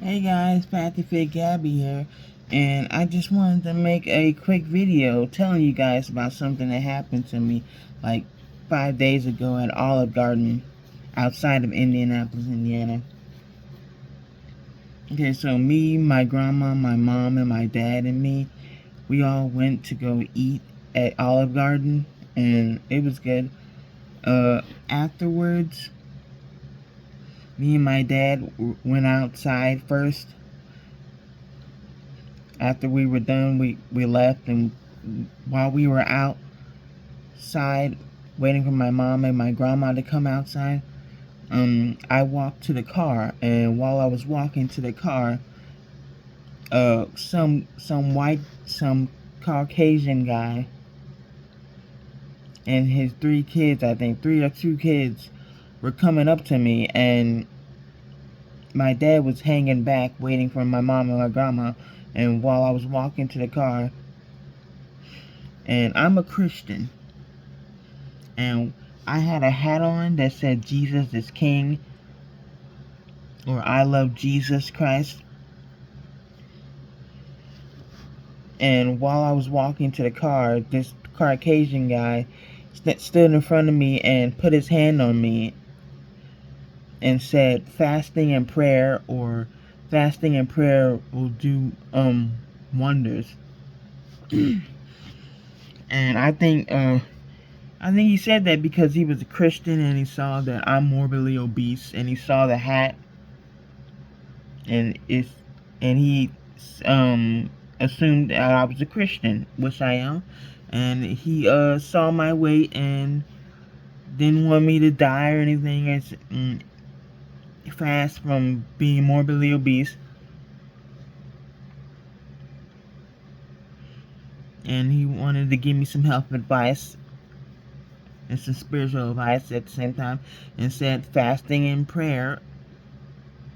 Hey guys, Fatty Fit Gabby here, and I just wanted to make a quick video telling you guys about something that happened to me like 5 days ago at Olive Garden outside of Indianapolis, Indiana. Okay, so me, my grandma, my mom, and my dad and me, we all went to go eat at Olive Garden, and it was good. Afterwards, me and my dad went outside first. After we were done, we left, and while we were outside waiting for my mom and my grandma to come outside, I walked to the car, and while I was walking to the car, some Caucasian guy and his 3 kids, I think 3 or 2 kids, were coming up to me, and my dad was hanging back waiting for my mom and my grandma, and while I was walking to the car, and I'm a Christian, and I had a hat on that said Jesus is King, or I love Jesus Christ. And while I was walking to the car, this Caucasian guy stood in front of me and put his hand on me and said, fasting and prayer, or fasting and prayer will do wonders. And I think he said that because he was a Christian and he saw that I'm morbidly obese, and he saw the hat, and he assumed that I was a Christian, which I am, and he saw my weight and didn't want me to die or anything, as fast from being morbidly obese, and he wanted to give me some health advice and some spiritual advice at the same time, and said fasting and prayer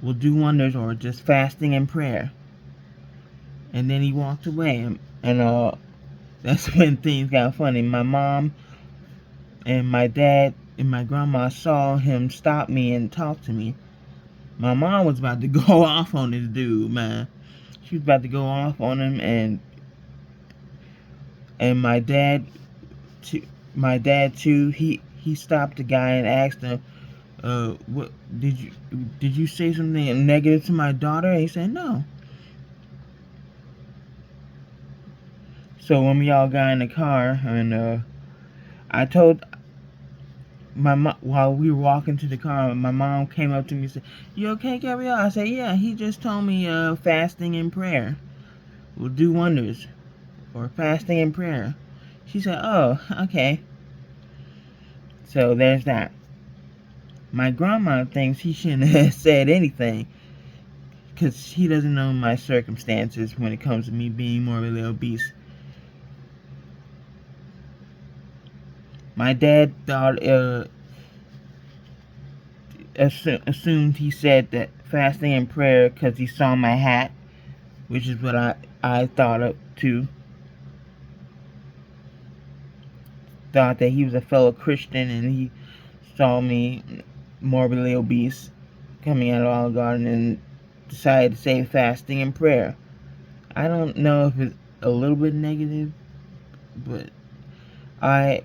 will do wonders, or just fasting and prayer. And then he walked away, and that's when things got funny. My mom and my dad and my grandma saw him stop me and talk to me. My mom was about to go off on this dude, man. She was about to go off on him, and my dad too. He stopped the guy and asked him, "What did you say something negative to my daughter?" And he said, "No." So when we all got in the car, and I told my mom, while we were walking to the car, my mom came up to me and said, "You okay, Gabrielle?" I said, "Yeah, he just told me fasting and prayer will do wonders, or fasting and prayer." She said, "Oh, okay." So there's that. My grandma thinks he shouldn't have said anything, because she doesn't know my circumstances when it comes to me being morbidly obese. My dad thought, assumed he said that fasting and prayer because he saw my hat, which is what I thought of too. Thought that he was a fellow Christian, and he saw me morbidly obese coming out of Olive Garden and decided to say fasting and prayer. I don't know if it's a little bit negative, but I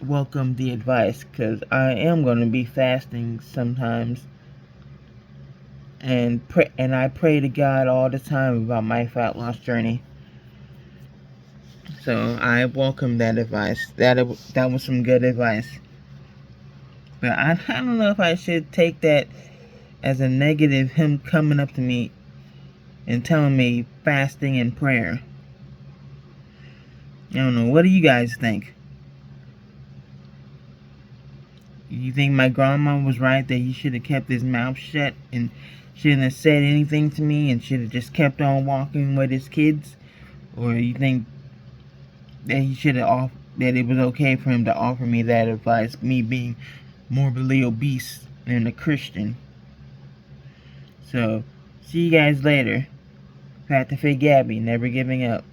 welcome the advice, because I am going to be fasting sometimes, and I pray to God all the time about my fat loss journey. So I welcome that advice. That was some good advice. But I don't know if I should take that as a negative, him coming up to me and telling me fasting and prayer. I don't know. What do you guys think? You think my grandma was right that he should have kept his mouth shut and shouldn't have said anything to me and should have just kept on walking with his kids? Or you think that he should have that it was okay for him to offer me that advice, me being morbidly obese and a Christian? So, see you guys later. Fat to Fit Gabby, never giving up.